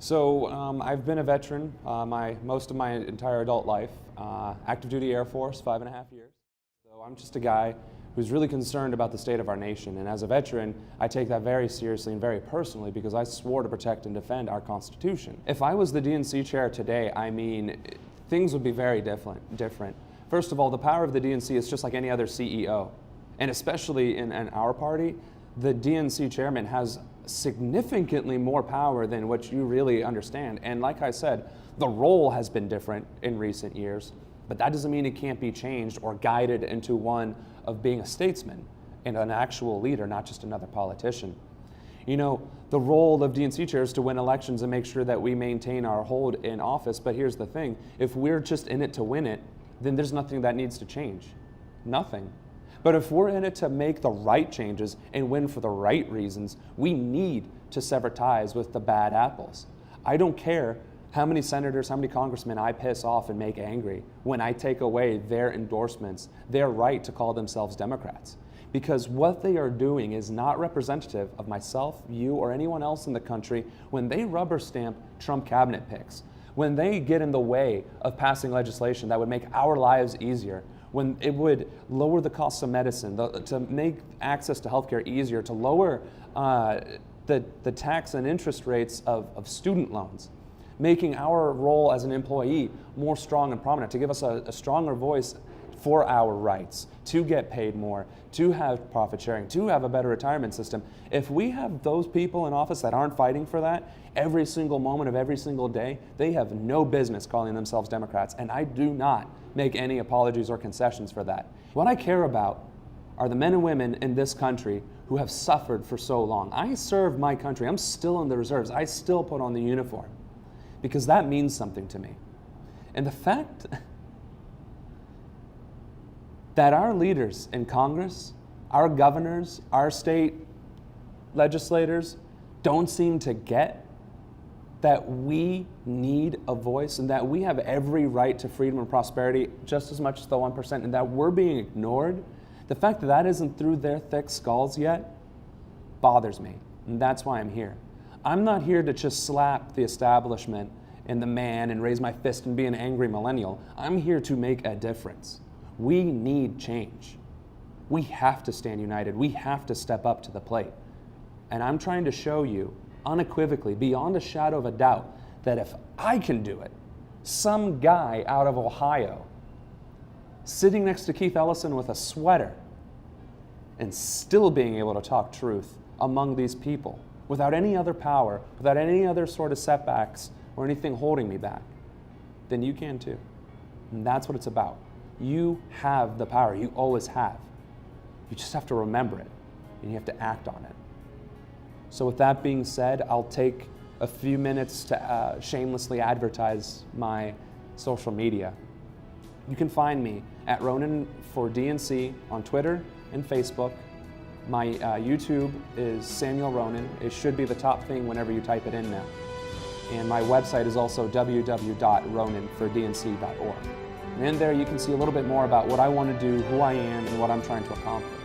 I've been a veteran most of my entire adult life, active duty Air Force, 5.5 years. So I'm just a guy who's really concerned about the state of our nation. And as a veteran, I take that very seriously and very personally because I swore to protect and defend our Constitution. If I was the DNC chair today, I mean, things would be very different. First of all, the power of the DNC is just like any other CEO. And especially in our party, the DNC chairman has significantly more power than what you really understand. And like I said, the role has been different in recent years, but that doesn't mean it can't be changed or guided into one of being a statesman and an actual leader, not just another politician. You know, the role of DNC chair is to win elections and make sure that we maintain our hold in office, but here's the thing, if we're just in it to win it, then there's nothing that needs to change. Nothing. But if we're in it to make the right changes and win for the right reasons, we need to sever ties with the bad apples. I don't care how many senators, how many congressmen I piss off and make angry when I take away their endorsements, their right to call themselves Democrats. Because what they are doing is not representative of myself, you, or anyone else in the country when they rubber stamp Trump cabinet picks, when they get in the way of passing legislation that would make our lives easier, when it would lower the cost of medicine, to make access to healthcare easier, to lower the tax and interest rates of student loans, making our role as an employee more strong and prominent, to give us a stronger voice for our rights, to get paid more, to have profit sharing, to have a better retirement system. If we have those people in office that aren't fighting for that every single moment of every single day, they have no business calling themselves Democrats, and I do not make any apologies or concessions for that. What I care about are the men and women in this country who have suffered for so long. I serve my country. I'm still in the reserves. I still put on the uniform because that means something to me. And the fact that our leaders in Congress, our governors, our state legislators don't seem to get that we need a voice and that we have every right to freedom and prosperity just as much as the 1%, and that we're being ignored, the fact that that isn't through their thick skulls yet bothers me, and that's why I'm here. I'm not here to just slap the establishment and the man and raise my fist and be an angry millennial. I'm here to make a difference. We need change. We have to stand united. We have to step up to the plate. And I'm trying to show you unequivocally, beyond a shadow of a doubt, that if I can do it, some guy out of Ohio sitting next to Keith Ellison with a sweater and still being able to talk truth among these people without any other power, without any other sort of setbacks or anything holding me back, then you can too. And that's what it's about. You have the power. You always have. You just have to remember it, and you have to act on it. So with that being said, I'll take a few minutes to shamelessly advertise my social media. You can find me at Ronan for DNC on Twitter and Facebook. My YouTube is Samuel Ronan. It should be the top thing whenever you type it in now. And my website is also www.ronanfordnc.org. And in there you can see a little bit more about what I want to do, who I am, and what I'm trying to accomplish.